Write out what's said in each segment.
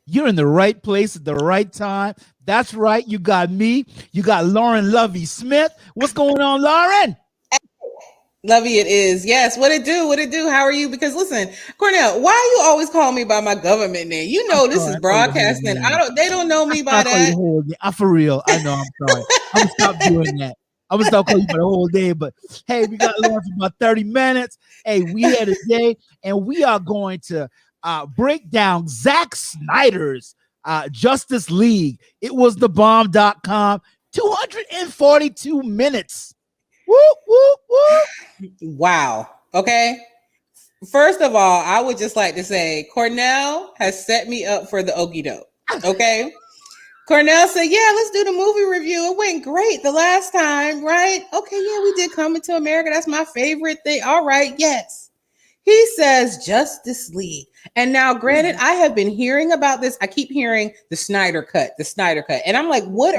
You're in the right place at the right time. That's right. You got me. You got Lauren Lovey Smith. What's going on, Lauren? Lovey, it is. Yes. What it do? What it do? How are you? Because listen, Cornell, why you always call me by my government name? You I'm know this sorry. is I call you the whole broadcasting. name. They don't know me I by call you the that. whole name. I'm for real. I know. I'm sorry. I'm gonna stop doing that. I'm gonna stop calling you for the whole day. But hey, we got Lauren for about 30 minutes. Hey, we had a day, and we are going to break down Zack Snyder's Justice League. It was the bomb.com. 242 minutes. Woo, woo, woo. Wow. Okay. First of all, I would just like to say Cornell has set me up for the okie doke. Okay. Cornell said, yeah, let's do the movie review. It went great the last time, right? Okay, yeah, we did Coming to America. That's my favorite thing. All right, yes. He says Justice League. And now, granted, I have been hearing about this. I keep hearing the Snyder cut. And I'm like, what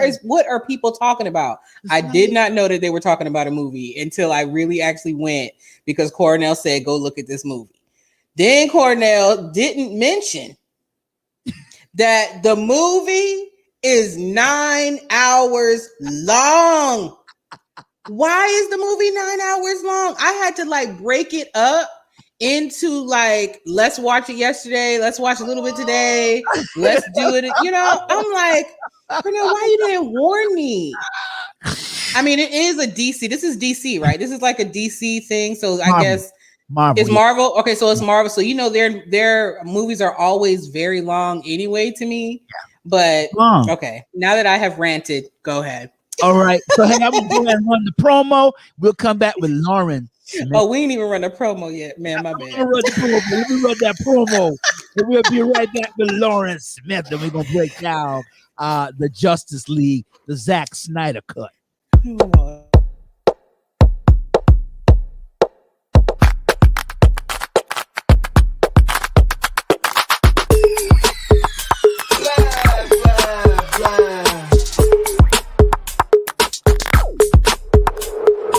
are people talking about? I did not know that they were talking about a movie until I really actually went because Cornell said, go look at this movie. Then Cornell didn't mention that the movie is 9 hours long. Why is the movie 9 hours long? I had to like break it up into like, let's watch it yesterday, let's watch a little bit today, let's do it. You know, I'm like, Cornell, why you didn't warn me? I mean, it is a DC. This is DC, right? This is like a DC thing. So I guess it's Marvel. Okay, so it's Marvel. So you know their movies are always very long anyway to me. But okay, now that I have ranted, go ahead. All right. So hey, I'm gonna go ahead and run the promo. We'll come back with Lauren. Oh, we ain't even run the promo yet, man. My bad. Let me run that promo. And we'll be right back with Lauren Smith, and we're gonna break down the Justice League, the Zack Snyder cut. Oh.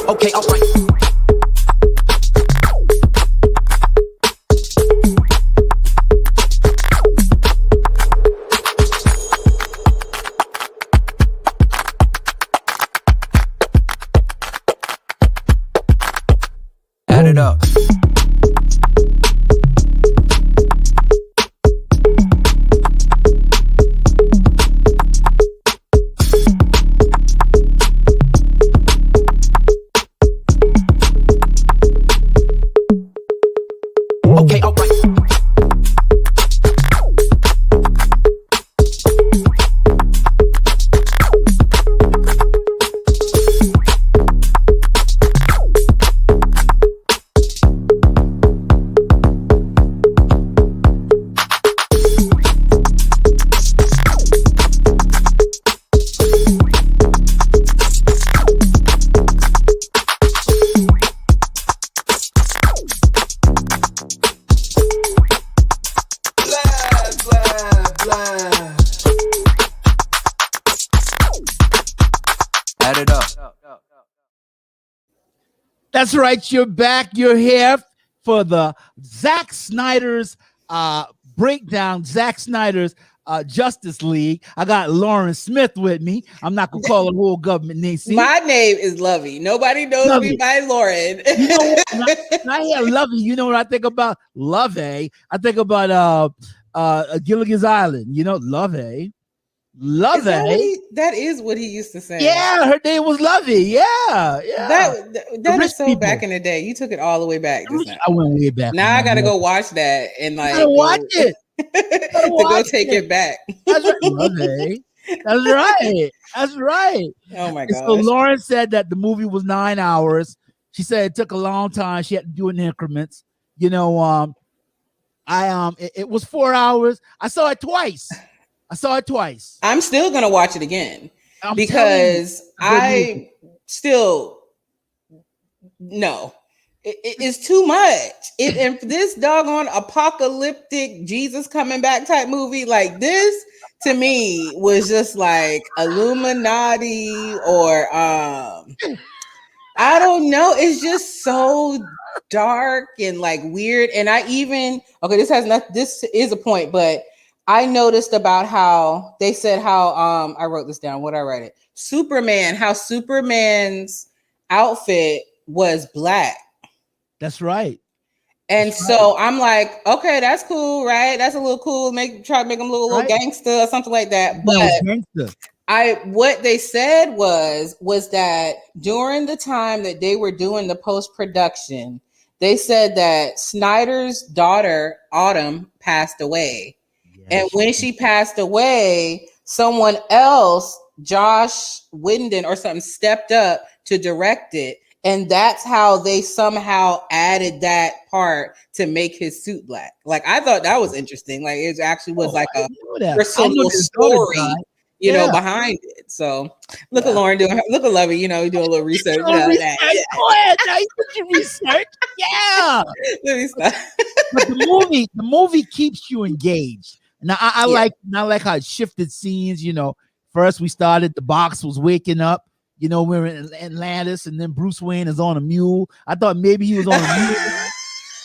Okay, all right. Add it up. Okay, all right. Add it up. That's right. You're back. You're here for the Zack Snyder's breakdown. Zack Snyder's Justice League. I got Lauren Smith with me. I'm not gonna call her whole government name. See? My name is Lovey. Nobody knows me by Lauren. You know what? When I hear Lovey, you know what I think about? Lovey. I think about Gilligan's Island. You know, Lovey. Lovey. That is what he used to say. Yeah, her name was Lovey. Yeah. That is so people. Back in the day. You took it all the way back. I went way back. Now I gotta go watch that and like watch it. to go take it back. That's right. Lovey. That's right. That's right. Oh my god. So Lauren said that the movie was 9 hours. She said it took a long time. She had to do it in increments. You know, it was 4 hours. I saw it twice. I'm still gonna watch it again because I still no. It's too much. And this doggone apocalyptic Jesus coming back type movie like this to me was just like Illuminati or I don't know. It's just so dark and like weird. And I even this is a point, but I noticed about how they said how I wrote this down. What I read it. Superman, how Superman's outfit was black. That's right. And so I'm like, okay, that's cool, right? That's a little cool. Try to make him look a little gangster or something like that. But what they said was that during the time that they were doing the post-production, they said that Snyder's daughter, Autumn, passed away. And when she passed away, someone else, Josh Winden or something, stepped up to direct it. And that's how they somehow added that part to make his suit black. Like, I thought that was interesting. Like, it actually was like a personal story, you know, behind it. So look at Lauren doing, look at Lovey, you know, doing a little research. Go ahead, now you put your research. Yeah. Let me stop. But the movie keeps you engaged. Now I like how it shifted scenes. You know, first we started, the box was waking up. You know, we're in Atlantis, and then Bruce Wayne is on a mule. I thought maybe he was on a mule.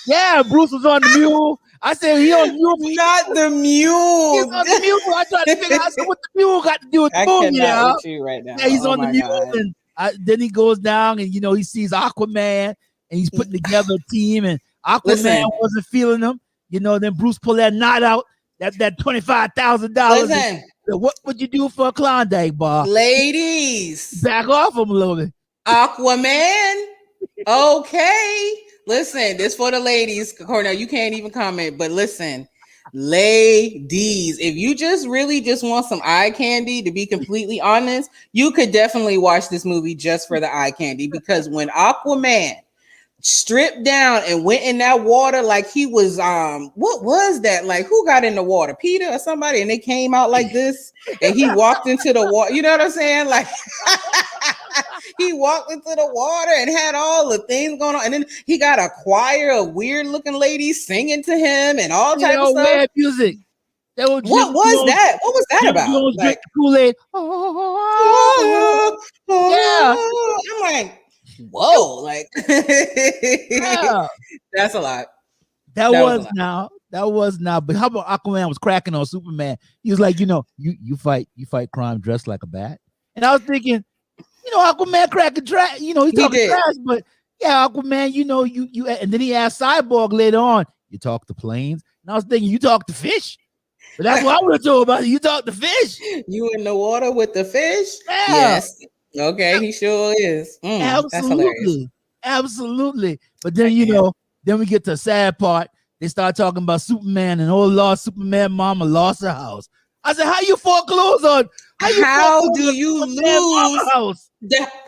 Yeah, Bruce was on the mule. I said he on the mule. Not the mule. He's on the mule. I tried to figure out what the mule got to do with the movie. Yeah, with you right now. Yeah, he's on the mule, and then he goes down, and you know he sees Aquaman, and he's putting together a team, and Aquaman wasn't feeling him. You know, then Bruce pulled that knot out, that $25,000. What would you do for a Klondike bar? Ladies, back off him a little bit. Aquaman. Okay. Listen, this for the ladies. Cornell, you can't even comment, but listen, ladies, if you just really just want some eye candy, to be completely honest, you could definitely watch this movie just for the eye candy, because when Aquaman stripped down and went in that water like he was what was that, like who got in the water, Peter or somebody, and they came out like this and he walked into the water, you know what I'm saying, like he walked into the water and had all the things going on, and then he got a choir of weird looking ladies singing to him and all types of stuff. Weird music. What was that? What was that about? Like Kool-Aid. Yeah, I'm like, whoa, like that's a lot. That was now. But how about Aquaman was cracking on Superman? He was like, you know, you fight crime dressed like a bat. And I was thinking, you know, Aquaman cracking trash. You know, he talking trash, but yeah, Aquaman, you know, you. And then he asked Cyborg later on, you talk to planes. And I was thinking, you talk to fish. But that's what I would have told about. You talk to fish. You in the water with the fish? Yeah. Yes. Okay, he sure is. Absolutely. Absolutely. But then, you know, then we get to the sad part. They start talking about Superman, and lost Superman mama lost her house. I said, how you foreclose on? How do you lose? House?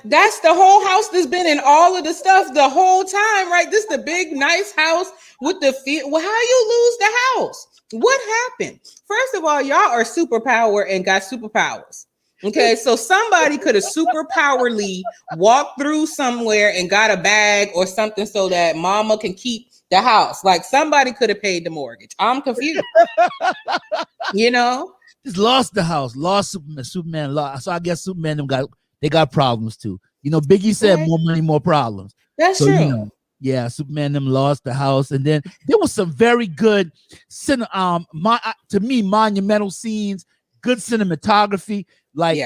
That's the whole house that's been in all of the stuff the whole time, right? This is the big, nice house with the field. Well, how you lose the house? What happened? First of all, y'all are superpower and got superpowers. Okay, so somebody could have superpowerly walked through somewhere and got a bag or something so that mama can keep the house. Like somebody could have paid the mortgage. I'm confused. You know? Just lost the house, lost Superman lost. So I guess Superman they got problems too. You know, Biggie said more money, more problems. That's true. You know, yeah, Superman them lost the house, and then there was some very good to me monumental scenes, good cinematography. Like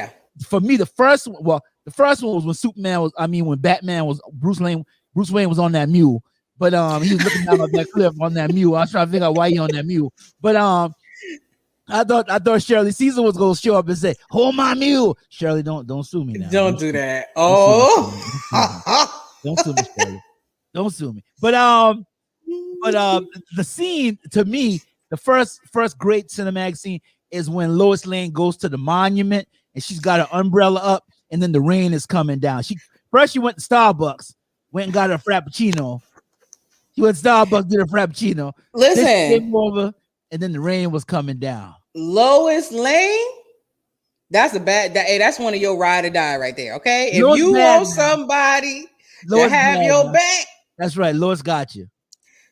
for me, the first one was when Batman was Bruce Wayne was on that mule, but he was looking down on that cliff on that mule. I was trying to figure out why he on that mule, but I thought Shirley Caesar was gonna show up and say, "Hold my mule." Shirley, don't sue me now. Don't do that. Oh, don't sue me, Shirley. Don't sue me. But the scene to me, the first great cinematic scene is when Lois Lane goes to the monument and she's got her umbrella up, and then the rain is coming down. She went to Starbucks, went and got her frappuccino. She went to Starbucks, did her frappuccino. Listen, then she came over, and then the rain was coming down. Lois Lane, that's that's one of your ride or die right there. Okay, if Lois you want somebody to have your back, that's right. Lois got you.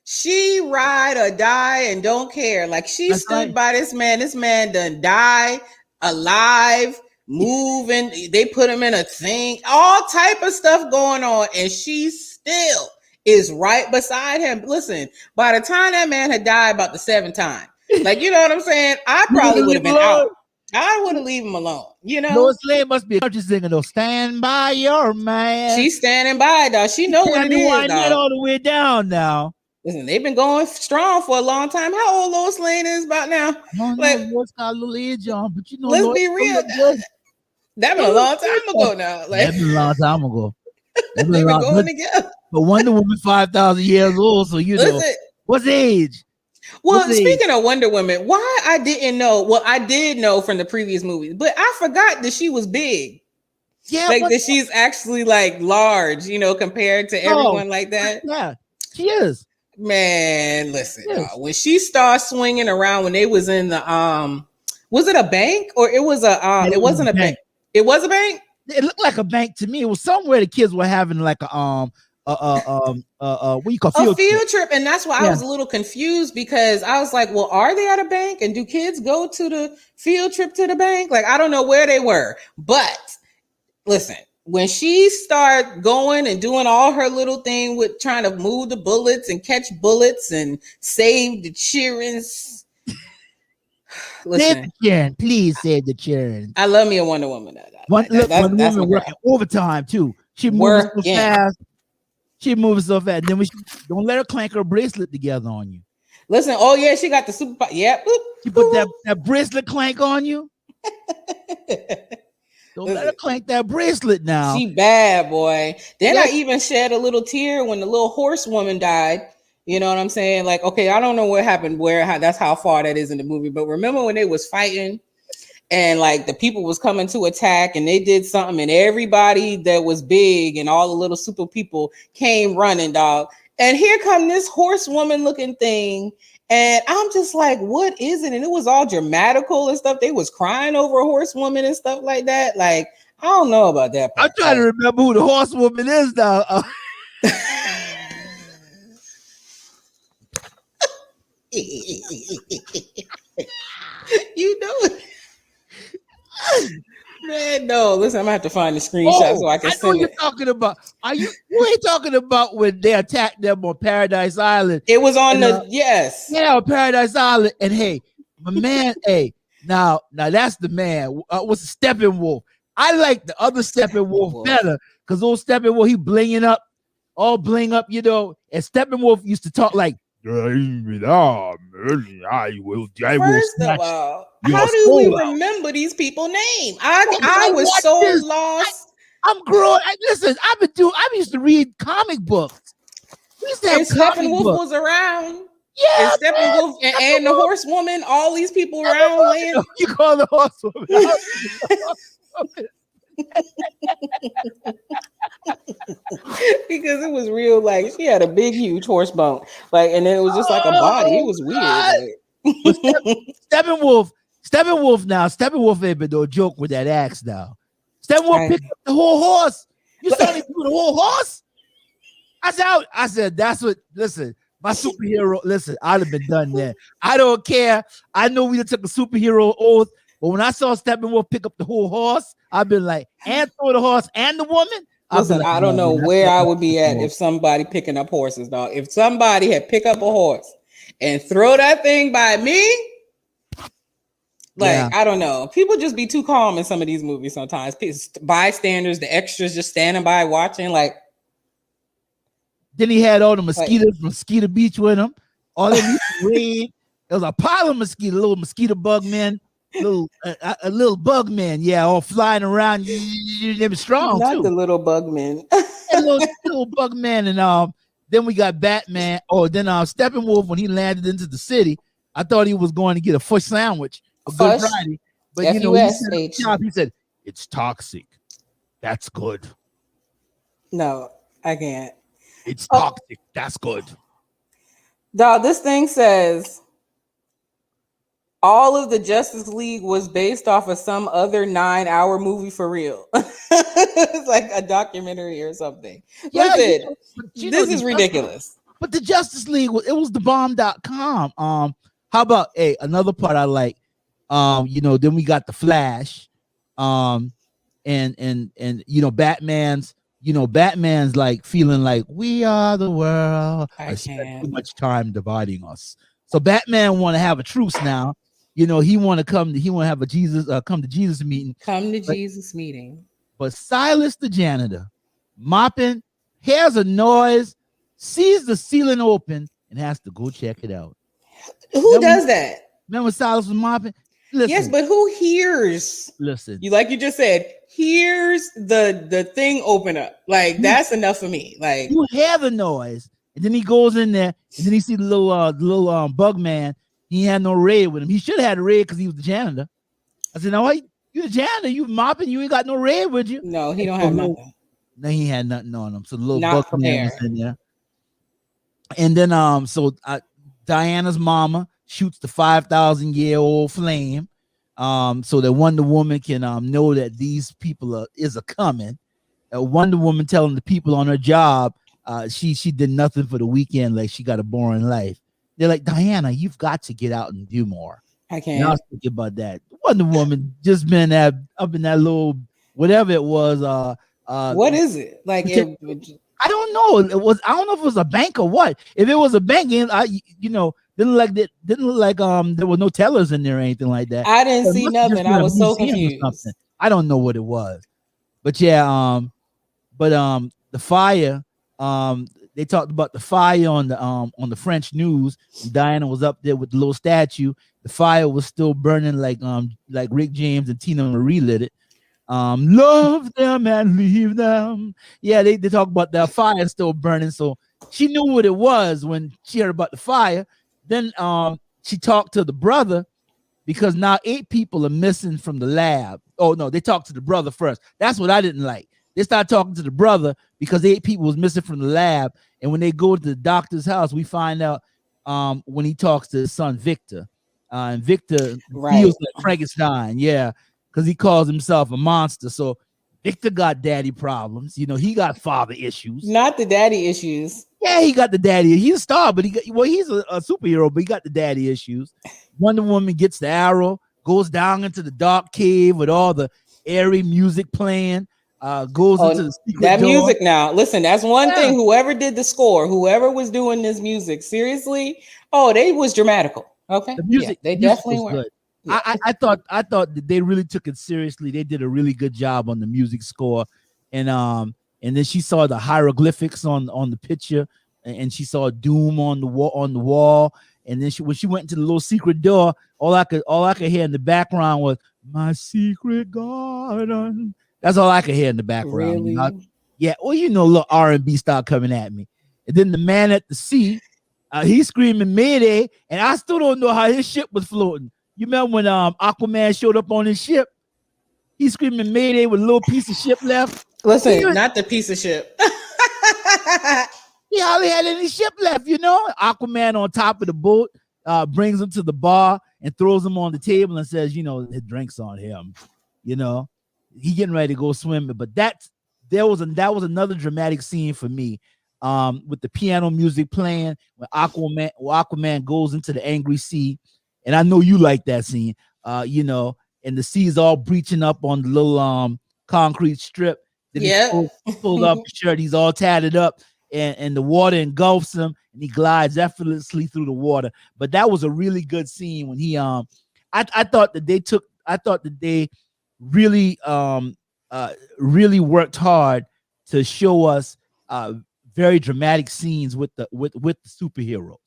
She ride or die and don't care. Like she stood by this man. This man done die alive, moving. They put him in a thing, all type of stuff going on, and she still is right beside him. Listen, by the time that man had died about the 7th time, Like, you know what I'm saying? I probably would have been out. I would have leave him alone. You know, Lois Lane must be a country singer though. Stand by your man. she's standing by, dog. She know what it is, Wind that dog. all the way down now. Listen, they've been going strong for a long time. How old Lois Lane is about now? Like, Lois got a little age on, but you know, let's Lois be real. That been a long time ago now. Like, that been a long time ago. They've been going together. But Wonder Woman 5,000 years old, so you know what's age. Well, speaking of Wonder Woman, why I didn't know? Well, I did know from the previous movies, but I forgot that she was big. Yeah, like that she's actually like large, you know, compared to everyone like that. Yeah, she is. Man, listen, when she started swinging around when they was in the was it a bank or it was a it wasn't a bank. It was a bank. It looked like a bank to me. It was somewhere the kids were having like a what you call field trip, and that's why I was a little confused because I was like, well, are they at a bank, and do kids go to the field trip to the bank? Like, I don't know where they were, but listen, when she started going and doing all her little thing with trying to move the bullets and catch bullets and save the children. Listen, please save the children. I love me a Wonder Woman. Wonder Woman working overtime too. She moves so fast. She moves so fast. Then don't let her clank her bracelet together on you. Listen, oh yeah, she got the super. Yeah, she put that bracelet clank on you. Don't let her clank that bracelet now. She bad, boy. Then I even shed a little tear when the little horsewoman died. You know what I'm saying? Like, okay, I don't know what happened, that's how far that is in the movie. But remember when they was fighting and like the people was coming to attack and they did something and everybody that was big and all the little super people came running, dog. And here come this horsewoman looking thing. And I'm just like, what is it? And it was all dramatical and stuff. They was crying over a horsewoman and stuff like that. Like, I don't know about that part. I'm trying to remember who the horsewoman is now. You know it. Man, no. Listen, I'm gonna have to find the screenshot so I can send you're talking about. You ain't talking about when they attacked them on Paradise Island? It was on on Paradise Island. And hey, my man, now that's the man. What's the Steppenwolf? I like the other Steppenwolf better because old Steppenwolf, he blinging up, all bling up, you know. And Steppenwolf used to talk like, first of all, how do we remember these people's names? I was so lost. I'm growing. Listen, I used to read comic books. We used to have Steppenwolf was around. Yeah, and Steppenwolf and the horsewoman, all these people around laying. You call the horsewoman. Because it was real, like she had a big, huge horse bone, like, and then it was just like a body. It was weird. Steppenwolf ain't been no joke with that axe now. Steppenwolf picked up the whole horse. You saw me do the whole horse? I said, that's what. Listen, my superhero. Listen, I'd have been done there. I don't care. I know we took a superhero oath. But when I saw Steppenwolf pick up the whole horse, I've been like, and throw the horse and the woman. Listen, I don't know where I would be at if somebody picking up horses, dog. If somebody had pick up a horse and throw that thing by me, like, I don't know. People just be too calm in some of these movies sometimes. Bystanders, the extras just standing by watching, like. Then he had all the mosquitoes from Mosquito Beach with him. All of these red. There was a pile of little mosquito bug men. A little bug man, all flying around. They were strong. Not too. The little bug man. little bug man, and then we got Batman. Oh, then Steppenwolf when he landed into the city, I thought he was going to get a fish sandwich for Good Friday, but he said it's toxic. That's good. No, I can't. It's toxic. That's good. Dog, this thing says. All of the Justice League was based off of some other 9-hour movie for real. It's like a documentary or something. Listen, this is ridiculous. But the Justice League, it was the bomb.com. How about another part I like? Then we got the Flash. And Batman's like feeling like we are the world. I spent too much time dividing us. So Batman want to have a truce now. You know, he want to have a come to Jesus meeting. Come to Jesus meeting. But Silas the janitor, mopping, hears a noise, sees the ceiling open, and has to go check it out. Who does that? Remember Silas was mopping? Listen, yes, but who hears? Listen, you just said, here's the thing open up. Like that's enough for me. Like you hear the noise, and then he goes in there, and then he see the little bug man. He had no red with him. He should have had a red because he was the janitor. I said, "No, you the janitor. You mopping. You ain't got no red with you." No, he don't have nothing. No, he had nothing on him. So the little Not bug man was in there. And then Diana's mama shoots the 5,000-year-old flame, so that Wonder Woman can know that these people is a coming. Wonder Woman telling the people on her job she did nothing for the weekend, like she got a boring life. They're like, Diana, you've got to get out and do more. I can't. And I was thinking about that. Wonder Woman just been up in that little whatever it was. What is it like? I don't know. I don't know if it was a bank or what. If it was a bank, didn't look like there were no tellers in there or anything like that. I didn't see nothing. I was so confused. I don't know what it was, but yeah. The fire. They talked about the fire on the French news. Diana was up there with the little statue. The fire was still burning like Rick James and Tina Marie lit it. Love them and leave them. Yeah, they talk about the fire still burning. So she knew what it was when she heard about the fire. Then she talked to the brother because now 8 people are missing from the lab. Oh no, they talked to the brother first. That's what I didn't like. They started talking to the brother because 8 people was missing from the lab. And when they go to the doctor's house, we find out when he talks to his son Victor. And Victor feels like Frankenstein, yeah, because he calls himself a monster. So Victor got daddy problems. You know, he got father issues. Not the daddy issues. Yeah, he got the daddy. He's a star, but he's a superhero, but he got the daddy issues. Wonder Woman gets the arrow, goes down into the dark cave with all the airy music playing. Goes into the secret that door. Music now. Listen, that's one thing. Whoever did the score, whoever was doing this music, seriously, they was dramatical. Okay, the music, they definitely were. Good. Yeah. I thought that they really took it seriously. They did a really good job on the music score, and then she saw the hieroglyphics on the picture, and she saw doom on the wall. And then when she went into the little secret door, all I could hear in the background was "My Secret Garden." That's all I could hear in the background. Really? You know? Yeah. Well, little R&B start coming at me. And then the man at the sea, he's screaming Mayday, and I still don't know how his ship was floating. You remember when Aquaman showed up on his ship? He's screaming Mayday with a little piece of ship left. Listen, not the piece of ship. He hardly had any ship left, you know? Aquaman on top of the boat brings him to the bar and throws him on the table and says, the drinks on him, He getting ready to go swimming, but that was another dramatic scene for me, with the piano music playing when Aquaman goes into the angry sea, and I know you like that scene, and the sea's all breaching up on the little concrete strip. Then he pulls off the shirt, he's all tatted up, and the water engulfs him, and he glides effortlessly through the water. But that was a really good scene when he I thought that they really really worked hard to show us very dramatic scenes with the superheroes.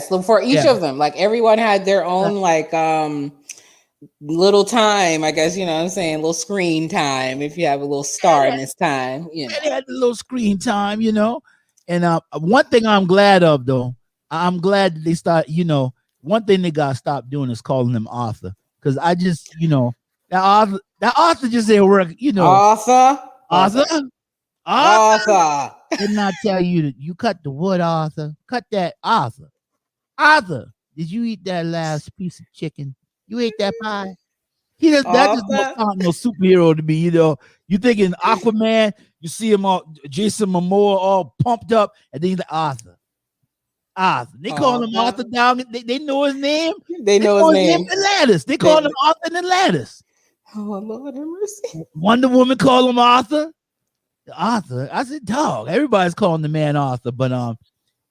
So for each of them, like everyone had their own little time, I guess, what I'm saying, little screen time, if you have a little star in this time. They had a little screen time, and one thing I'm glad of, though, I'm glad that they start, one thing they gotta stop doing is calling him Arthur, because I just, that Arthur just ain't work, Arthur. Didn't I tell you that you cut the wood, Arthur? Cut that, Arthur. Arthur, did you eat that last piece of chicken? You ate that pie? That just don't sound no superhero to me, You thinking Aquaman, you see him all Jason Momoa all pumped up, and then he's like Arthur. They call him Arthur down. They know his name. They know his name. Atlantis. They call him Arthur in Atlantis. Oh Lord have mercy. Wonder Woman call him Arthur. Arthur. I said, dog. Everybody's calling the man Arthur, but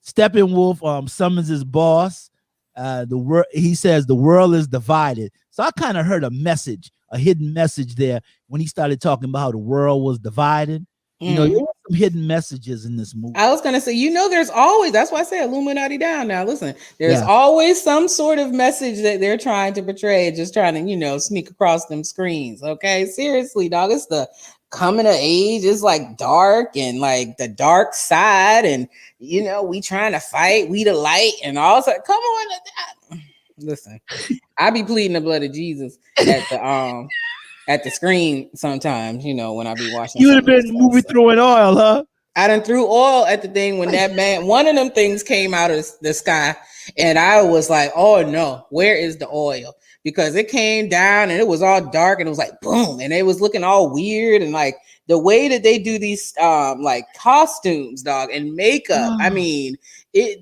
Steppenwolf summons his boss, The world, he says, the world is divided. So I kind of heard a message, a hidden message there when he started talking about how the world was divided. You know, there were some hidden messages in this movie. I was gonna say, there's always, that's why I say Illuminati down. Now listen, there's Yeah. always some sort of message that they're trying to portray, just trying to, sneak across them screens. Okay, seriously, dog. It's the coming of age. It's like dark and like the dark side, and we trying to fight, we the light, and all that. Come on, listen, I be pleading the blood of Jesus at the screen sometimes, when I be watching. You would have been movie throwing oil, huh? I done threw oil at the thing when that man, one of them things came out of the sky, and I was like, oh no, where is the oil? Because it came down and it was all dark and it was like boom, and it was looking all weird, and like the way that they do these like costumes, dog, and makeup. I mean,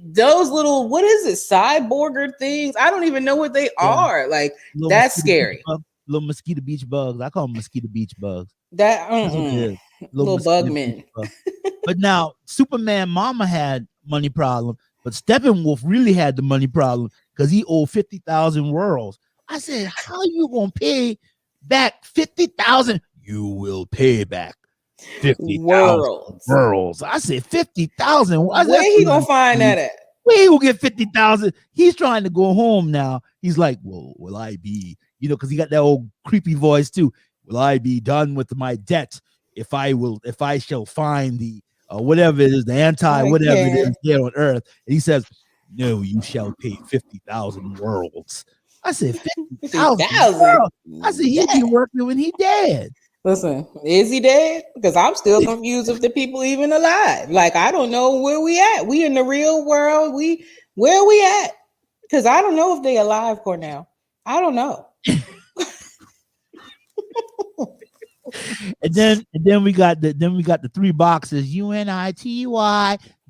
those little, what is it, cyborger things? I don't even know what they are. Like Little that's scary. Little mosquito beach bugs. I call them mosquito beach bugs. That's what it is. Little bug men. But now Superman mama had money problem, but Steppenwolf really had the money problem because he owed 50,000 worlds. I said, how you gonna pay back 50,000? You will pay back 50,000 worlds. I said 50,000. Where he gonna find that at? Where he gonna get 50,000? He's trying to go home now. He's like, well, will I be, because he got that old creepy voice too. Will I be done with my debt if I shall find the whatever it is, the whatever it is here on earth? And he says, no, you shall pay 50,000 worlds. I said 50,000. I said he'd be working when he dead. Listen, is he dead? Because I'm still confused if the people even alive. Like, I don't know where we at. We in the real world. Where we at? Because I don't know if they alive, Cornell. I don't know. And then we got the three boxes, UNITY.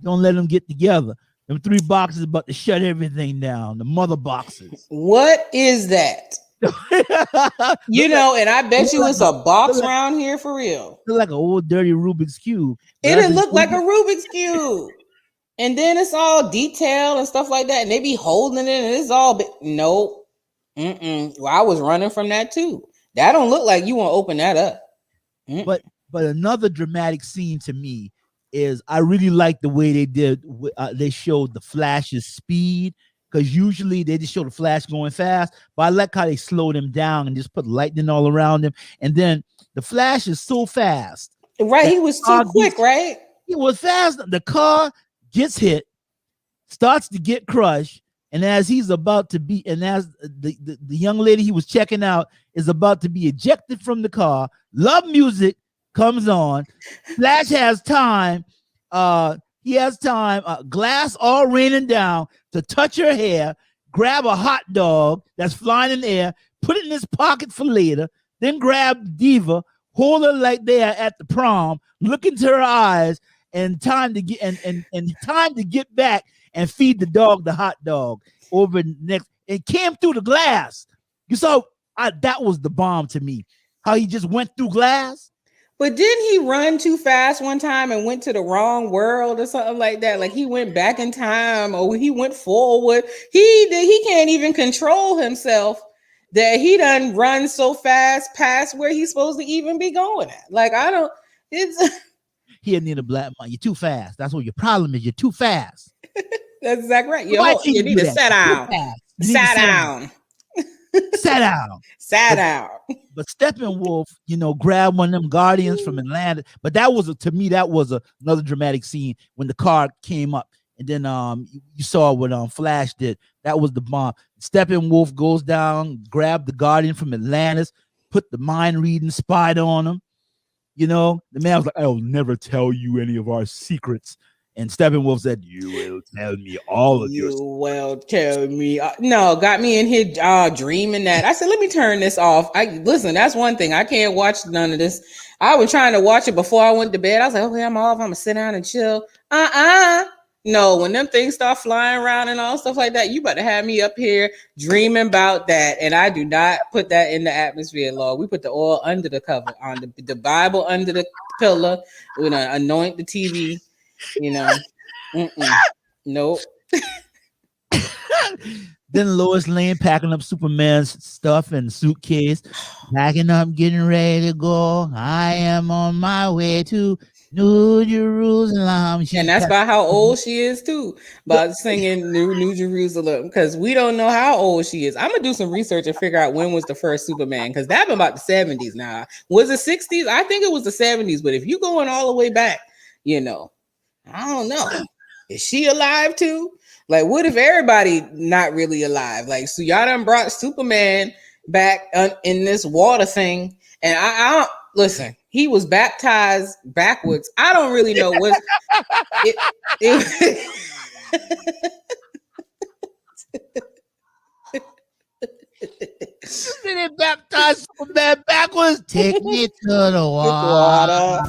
Don't let them get together. Them three boxes about to shut everything down. The mother boxes. What is that? And I bet you it's a box around here for real. Look like an old dirty Rubik's Cube. It didn't look like a Rubik's Cube. And then it's all detailed and stuff like that. And they be holding it and it's all nope. Well, I was running from that too. That don't look like you want to open that up. But another dramatic scene to me is I really like the way they did. They showed the Flash's speed, because usually they just show the Flash going fast. But I like how they slowed him down and just put lightning all around him. And then the Flash is so fast. Right, he was too quick, right? He was fast. The car gets hit, starts to get crushed. And as he's about to be, and as the young lady he was checking out is about to be ejected from the car, love music comes on. Flash has time. He has time. Glass all raining down to touch her hair, grab a hot dog that's flying in the air, put it in his pocket for later, then grab Diva, hold her like they are at the prom, look into her eyes, and time to get and time to get back and feed the dog the hot dog over next. It came through the glass. You saw that was the bomb to me. How he just went through glass. But didn't he run too fast one time and went to the wrong world or something like that? Like he went back in time or he went forward. He can't even control himself that he done run so fast past where he's supposed to even be going at. Like, He need a black man. You're too fast. That's what your problem is. You're too fast. That's exactly right. You need to sit down. Sit down. Sat down. Sat down. But Steppenwolf, grabbed one of them Guardians from Atlanta. But that was another dramatic scene when the car came up. And then you saw what Flash did. That was the bomb. Steppenwolf goes down, grabbed the Guardian from Atlantis, put the mind reading spider on him. The man was like, I will never tell you any of our secrets. And Steppenwolf said, you will tell me all of yours. You will tell me. No, got me in here dreaming that. I said, let me turn this off. Listen, that's one thing. I can't watch none of this. I was trying to watch it before I went to bed. I was like, okay, I'm off. I'm going to sit down and chill. No, when them things start flying around and all stuff like that, you better have me up here dreaming about that. And I do not put that in the atmosphere, Lord. We put the oil under the cover, on the Bible under the pillow. We're going to anoint the TV. Nope. Then Lois Lane packing up Superman's stuff in a suitcase, packing up, getting ready to go. I am on my way to New Jerusalem. She's And that's about how old she is too. About singing New Jerusalem, because we don't know how old she is. I'm gonna do some research and figure out when was the first Superman, because that been about the 70s now. Was it 60s? I think it was the 70s. But if you going all the way back, I don't know. Is she alive too? Like, what if everybody not really alive? Like, so y'all done brought Superman back in this water thing, and I don't listen. He was baptized backwards. I don't really know what it They baptized Superman backwards. Take me to the water.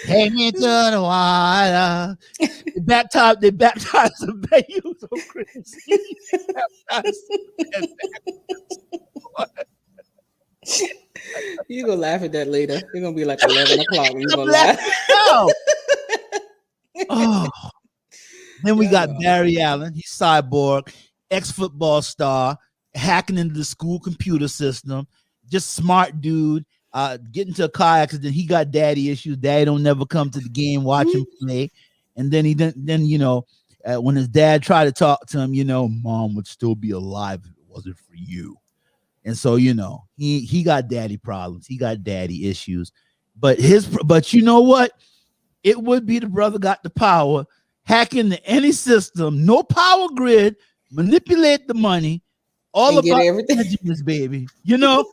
Take me to the water. They baptized the baby. So crazy. You're gonna laugh at that later. You're gonna be like 11 o'clock. You're gonna laugh. Oh. Then we got Barry Allen. He's cyborg, ex-football star, hacking into the school computer system. Just smart dude. Get into a car accident. He got daddy issues. Daddy don't never come to the game, watch him play. And then when his dad tried to talk to him, mom would still be alive if it wasn't for you. And so, he got daddy problems. He got daddy issues. But you know what? It would be the brother got the power, hack into any system, no power grid, manipulate the money, all and about everything. This baby, and a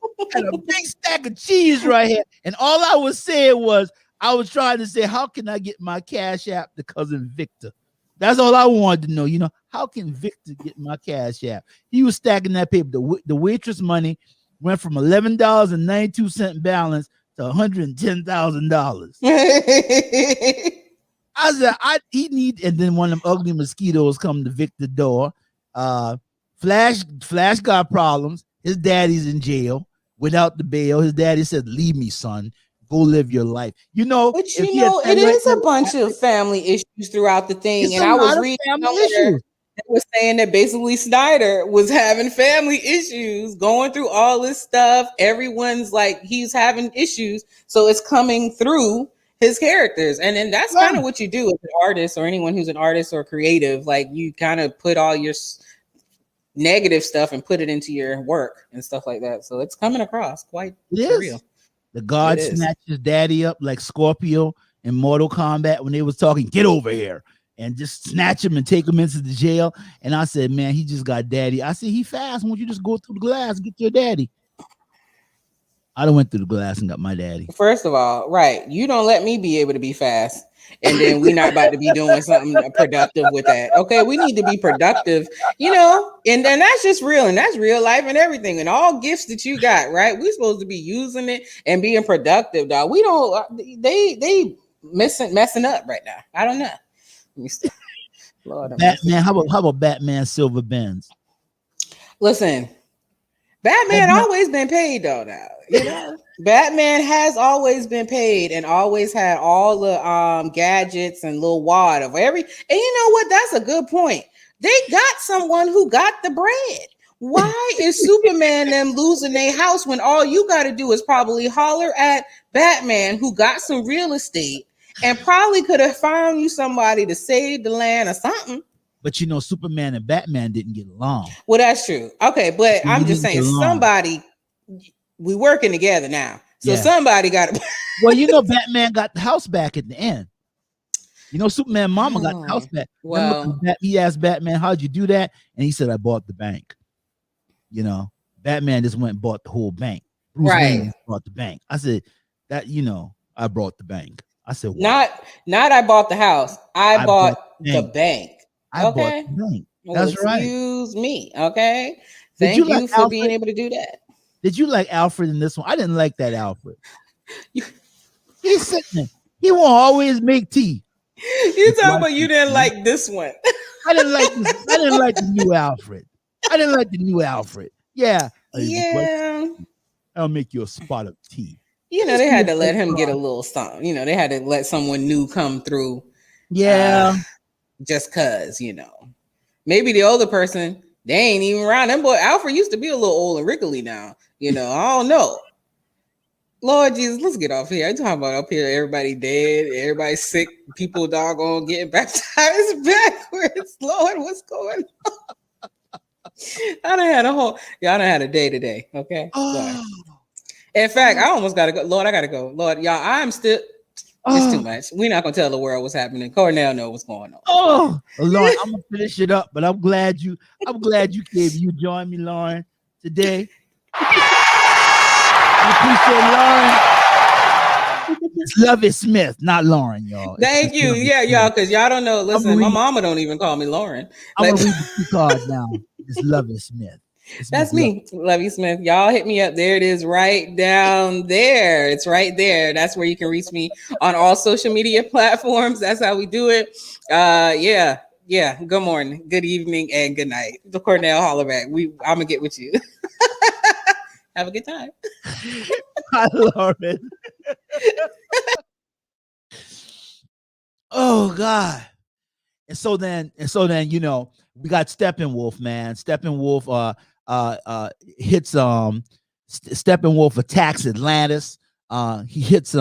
big stack of cheese right here. And all I was saying was, I was trying to say, how can I get my Cash App to cousin Victor? That's all I wanted to know. How can Victor get my Cash App? He was stacking that paper. The waitress money went from $11.92 balance to $110,000. I said, he need, and then one of them ugly mosquitoes come to Victor's door. Flash got problems. His daddy's in jail without the bail. His daddy said, leave me, son. Go live your life. But it is a bunch of family issues throughout the thing. And I was reading somewhere that was saying that basically Snyder was having family issues, going through all this stuff. Everyone's like, he's having issues. So it's coming through his characters. And then that's kind of what you do as an artist, or anyone who's an artist or creative. Like, you kind of put all your negative stuff and put it into your work and stuff like that. So it's coming across quite real. The guard snatched his daddy up like Scorpio in Mortal Kombat when they was talking, get over here, and just snatch him and take him into the jail. And I said, man, he just got daddy. I said, he fast. Why don't you just go through the glass and get your daddy? I done went through the glass and got my daddy. First of all, right. You don't let me be able to be fast. And then we're not about to be doing something productive with that. Okay, we need to be productive, and then that's just real, and that's real life and everything, and all gifts that you got, right? We're supposed to be using it and being productive, dog. We don't. They messing up right now. I don't know. Lord, Batman. How about Batman Silver Benz? Listen, Batman always been paid though. Now, Batman has always been paid and always had all the gadgets and little wad of every. And you know what? That's a good point. They got someone who got the bread. Why is Superman them losing their house when all you got to do is probably holler at Batman, who got some real estate and probably could have found you somebody to save the land or something? But Superman and Batman didn't get along. Well, that's true. Okay, but I'm just saying, somebody. We working together now, so somebody got it. Well, Batman got the house back at the end. Superman mama got the house back. Well, he asked Batman, how'd you do that? And he said, I bought the bank. Batman just went and bought the whole bank. Bruce Wayne bought the bank. I said, that, I bought the bank. I said, wow. Not I bought the house. I bought the bank. I bought the bank. That's right. Excuse me. Okay. Thank you for being able to do that. Did you like Alfred in this one? I didn't like that Alfred. He's sitting there. He won't always make tea. You talking about you didn't like this one? I didn't like this. I didn't like the new Alfred. Yeah. I'll make you a spot of tea. They had to let him get a little something. They had to let someone new come through. Yeah. Just cause, Maybe the older person, they ain't even around. Them boy Alfred used to be a little old and wriggly now. I don't know. Lord Jesus, let's get off here. I'm talking about up here, everybody dead, everybody sick, people doggone getting baptized backwards. Lord, what's going on? I done had y'all done had a day today. Okay. Sorry. In fact, I almost gotta go. Lord, I gotta go. Lord, y'all, I'm still it's too much. We're not gonna tell the world what's happening. Cornell know what's going on. Lauren, I'm gonna finish it up, but I'm glad you came. You joined me, Lauren, today. I appreciate Lauren. It's Lovey Smith, not Lauren, y'all. Thank you. Yeah, y'all, because y'all don't know. Listen, my mama don't even call me Lauren. I'm gonna read the card now. It's Lovey Smith. That's me, Lovey Smith. Y'all hit me up. There it is, right down there. It's right there. That's where you can reach me on all social media platforms. That's how we do it. Yeah. Good morning, good evening, and good night. The Cornell Hollaback. I'm gonna get with you. Have a good time. Hi, Lauren. Oh God. And so then, we got Steppenwolf, man. Steppenwolf hits Steppenwolf attacks Atlantis. He gets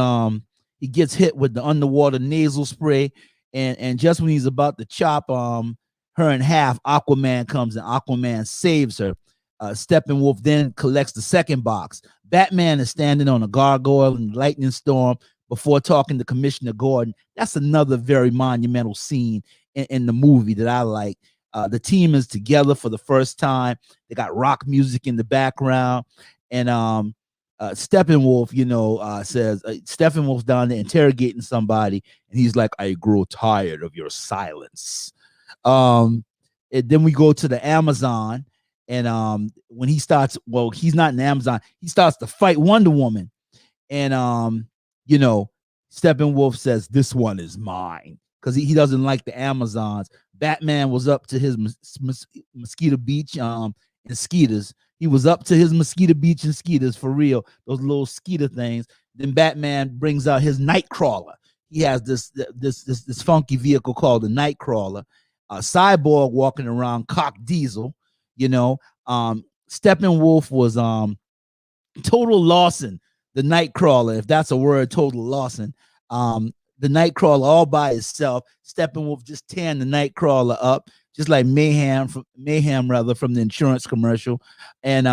hit with the underwater nasal spray, and just when he's about to chop her in half, Aquaman comes and Aquaman saves her. Steppenwolf then collects the second box. Batman is standing on a gargoyle in the lightning storm before talking to Commissioner Gordon. That's another very monumental scene in the movie that I like. The team is together for the first time. They got rock music in the background, and Steppenwolf, says Steppenwolf's down there interrogating somebody, and he's like, "I grow tired of your silence." And then we go to the Amazon, and when he starts, well, he's not in the Amazon. He starts to fight Wonder Woman, and Steppenwolf says, "This one is mine," because he doesn't like the Amazons. Batman was up to his Mosquito Beach and skeeters. He was up to his Mosquito Beach and skeeters for real. Those little skeeter things. Then Batman brings out his Nightcrawler. He has this funky vehicle called the Nightcrawler. Cyborg walking around cock diesel. Steppenwolf was Total Lawson, the Nightcrawler, if that's a word, Total Lawson. The Nightcrawler all by itself. Steppenwolf just tearing the Nightcrawler up, just like Mayhem from the insurance commercial. And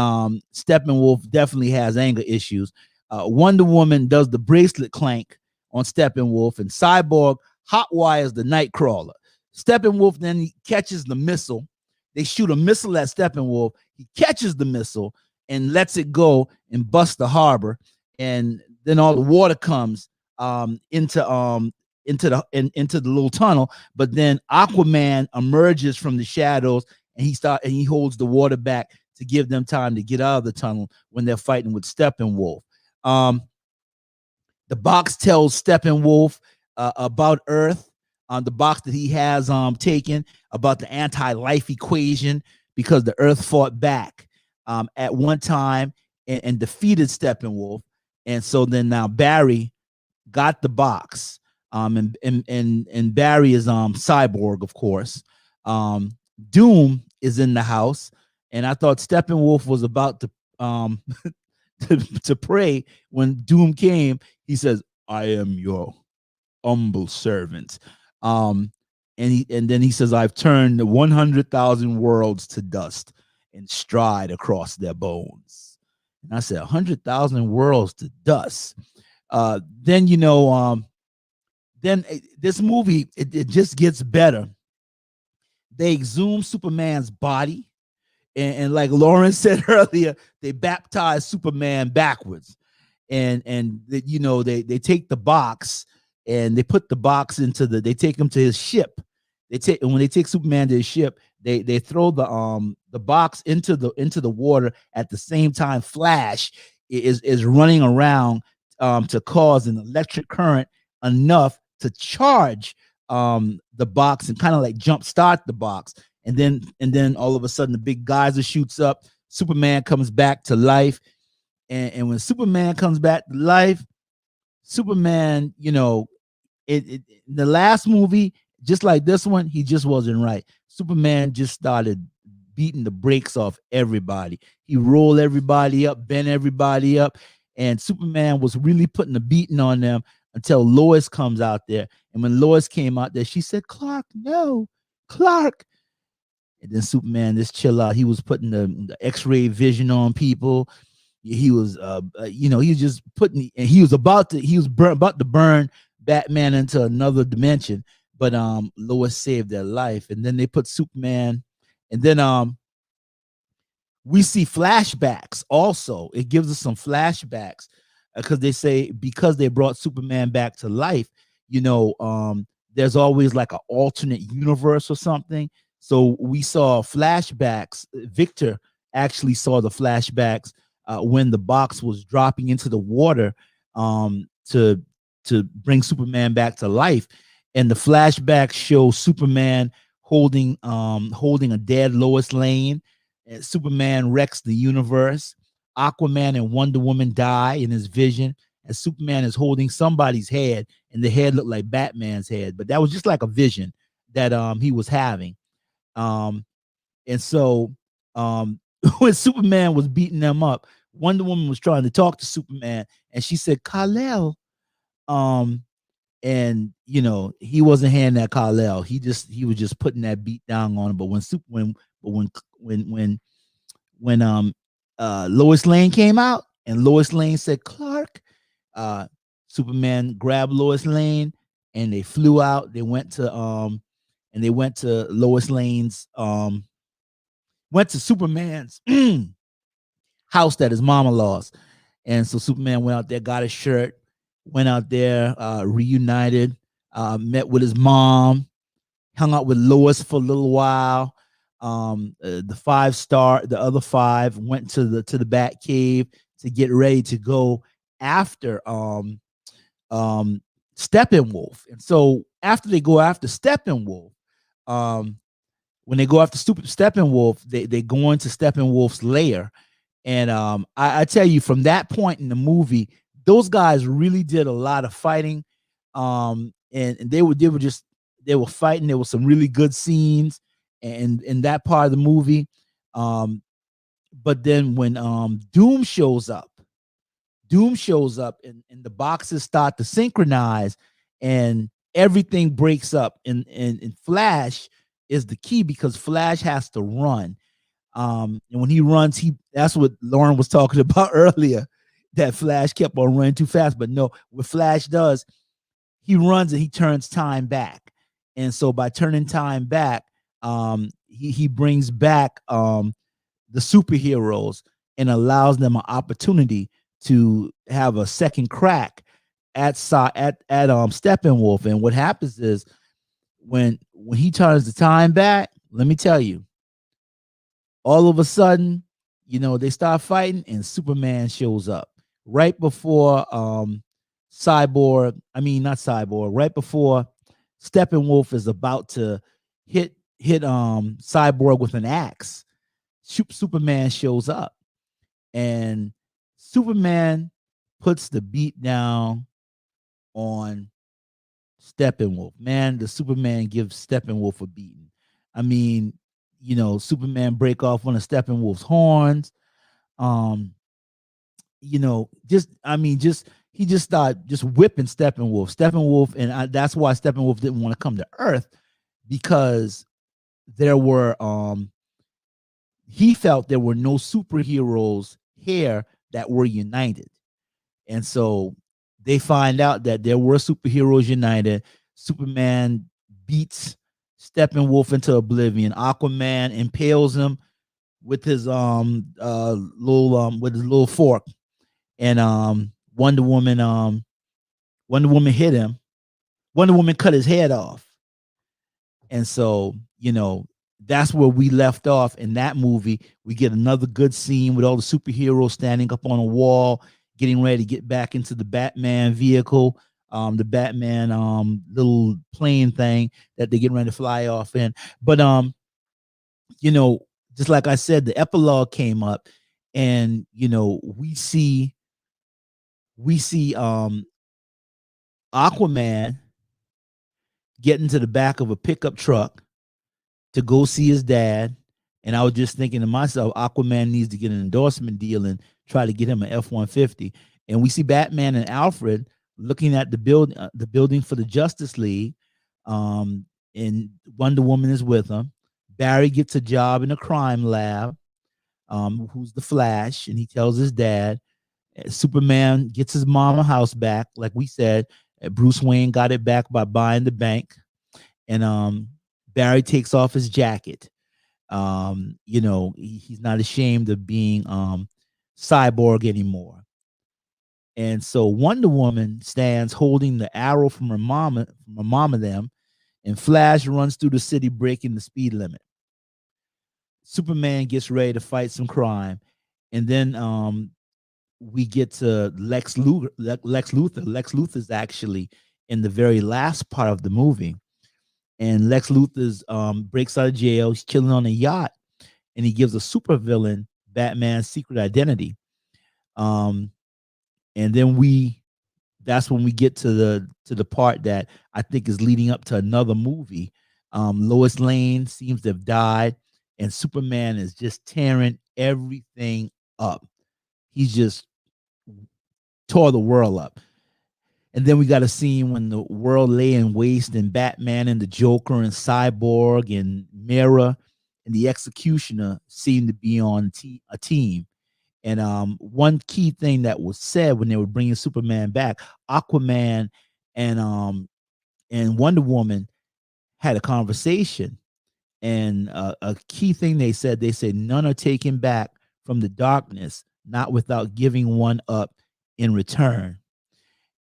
Steppenwolf definitely has anger issues. Wonder Woman does the bracelet clank on Steppenwolf, and Cyborg hotwires the Nightcrawler. Steppenwolf then he catches the missile. They shoot a missile at Steppenwolf. He catches the missile and lets it go and busts the harbor. And then all the water comes into the little tunnel. But then Aquaman emerges from the shadows, and he holds the water back to give them time to get out of the tunnel when they're fighting with Steppenwolf. The box tells Steppenwolf about Earth. The box that he has taken about the anti-life equation, because the Earth fought back at one time and defeated Steppenwolf. And so then now Barry got the box, and Barry is Cyborg, of course. Doom is in the house, and I thought Steppenwolf was about to to pray when Doom came. He says, "I am your humble servant." And then he says, "I've turned 100,000 worlds to dust and stride across their bones." And I said, 100,000 worlds to dust. Then this movie it just gets better. They exhume Superman's body, and like Lauren said earlier, they baptize Superman backwards, and they take the box and they put the box they take him to his ship. And when they take Superman to his ship, they throw the box into the water at the same time. Flash is running around to cause an electric current enough to charge the box and kind of like jumpstart the box. And then all of a sudden the big geyser shoots up. Superman comes back to life, and when Superman comes back to life, Superman, in the last movie, just like this one, he just wasn't right. Superman just started beating the brakes off everybody. He rolled everybody up, bent everybody up, and Superman was really putting a beating on them until Lois comes out there. And when Lois came out there, she said, "Clark, no, Clark." And then Superman, just chill out. He was putting the X-ray vision on people. He was, he was just putting, and he was about to burn Batman into another dimension. But Lois saved their life, and then they put Superman, and then we see flashbacks also. It gives us some flashbacks because they say because they brought Superman back to life, there's always like an alternate universe or something. So we saw flashbacks. Victor actually saw the flashbacks when the box was dropping into the water to bring Superman back to life, and the flashbacks show Superman holding a dead Lois Lane. And Superman wrecks the universe. Aquaman and Wonder Woman die in his vision, and Superman is holding somebody's head, and the head looked like Batman's head, but that was just like a vision that he was having. And so when Superman was beating them up, Wonder Woman was trying to talk to Superman, and she said, "Kal-El." And he wasn't handing that Kal-El. He was just putting that beat down on him. But when Lois Lane came out and Lois Lane said, "Clark," Superman grabbed Lois Lane and they flew out. They went to Lois Lane's went to Superman's house that his mama lost. And so Superman went out there, got his shirt, went out there, reunited, met with his mom, hung out with Lois for a little while. The other five went to the Bat Cave to get ready to go after Steppenwolf. And so after they go after Steppenwolf, when they go after stupid Steppenwolf, they go into Steppenwolf's lair. And I tell you, from that point in the movie, those guys really did a lot of fighting. And they were fighting. There were some really good scenes and in that part of the movie. But then when Doom shows up and the boxes start to synchronize and everything breaks up. And Flash is the key because Flash has to run. And when he runs, that's what Lauren was talking about earlier, that Flash kept on running too fast. But no, what Flash does, he runs and he turns time back. And so by turning time back, he brings back the superheroes and allows them an opportunity to have a second crack at Steppenwolf. And what happens is when he turns the time back, let me tell you, all of a sudden, they start fighting and Superman shows up right before not Cyborg, right before Steppenwolf is about to hit Cyborg with an axe. Superman shows up and Superman puts the beat down on Steppenwolf. Man, the Superman gives Steppenwolf a beating. I mean, Superman break off one of Steppenwolf's horns. He just started just whipping Steppenwolf, and that's why Steppenwolf didn't want to come to Earth, because there were he felt there were no superheroes here that were united. And so they find out that there were superheroes united. Superman beats Steppenwolf into oblivion. Aquaman impales him with his little fork. And Wonder Woman hit him. Wonder Woman cut his head off. And so, that's where we left off in that movie. We get another good scene with all the superheroes standing up on a wall, getting ready to get back into the Batman vehicle, the Batman little plane thing that they're getting ready to fly off in. But just like I said, the epilogue came up, and we see Aquaman get into the back of a pickup truck to go see his dad. And I was just thinking to myself, Aquaman needs to get an endorsement deal and try to get him an F-150. And we see Batman and Alfred looking at the building for the Justice League. And Wonder Woman is with him. Barry gets a job in a crime lab. Who's the Flash, and he tells his dad. Superman gets his mom a house back, like we said. Bruce Wayne got it back by buying the bank, and Barry takes off his jacket. He's not ashamed of being Cyborg anymore. And so Wonder Woman stands holding the arrow from her mama them, and Flash runs through the city breaking the speed limit. Superman gets ready to fight some crime, and then we get to Lex Luthor. Lex Luthor's actually in the very last part of the movie, and Lex Luthor's breaks out of jail. He's chilling on a yacht, and he gives a supervillain Batman's secret identity. And then that's when we get to the part that I think is leading up to another movie. Lois Lane seems to have died, and Superman is just tearing everything up. He's just tore the world up. And then we got a scene when the world lay in waste, and Batman and the Joker and Cyborg and Mera and the Executioner seem to be on a team. And one key thing that was said when they were bringing Superman back, Aquaman and Wonder Woman had a conversation. And a key thing they said none are taken back from the darkness, not without giving one up in return.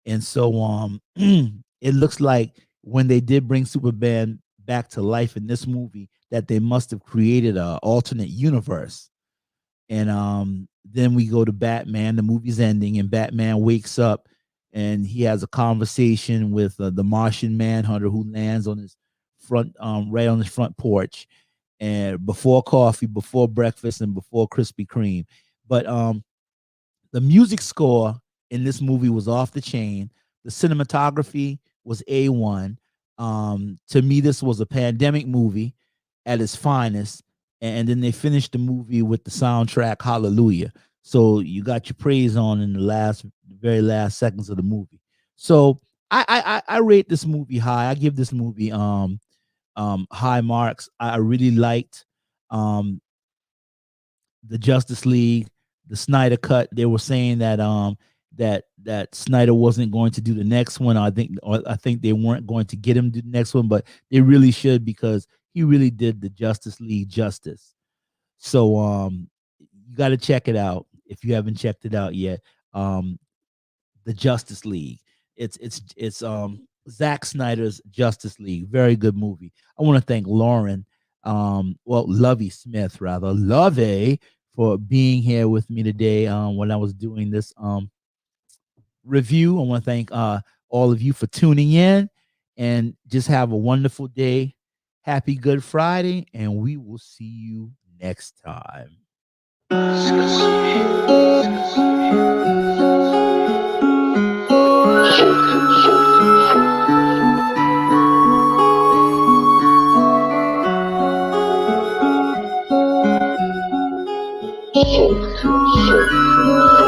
And so it looks like when they did bring Superman back to life in this movie, that they must have created an alternate universe. And then we go to Batman. The movie's ending, and Batman wakes up, and he has a conversation with the Martian Manhunter, who lands on his front, right on his front porch, and before coffee, before breakfast, and before Krispy Kreme. But the music score in this movie was off the chain. The cinematography was A1. To me, this was a pandemic movie at its finest. And then they finished the movie with the soundtrack Hallelujah. So you got your praise on in the very last seconds of the movie. So I rate this movie high. I give this movie high marks. I really liked the Justice League, the Snyder cut. They were saying that that Snyder wasn't going to do the next one. I think they weren't going to get him to do the next one, but they really should, because he really did the Justice League justice. So you got to check it out if you haven't checked it out yet. The Justice League. It's Zack Snyder's Justice League. Very good movie. I want to thank Lauren, Lovey Smith rather, Lovey, for being here with me today when I was doing this review. I want to thank all of you for tuning in, and just have a wonderful day. Happy Good Friday, and we will see you next time. So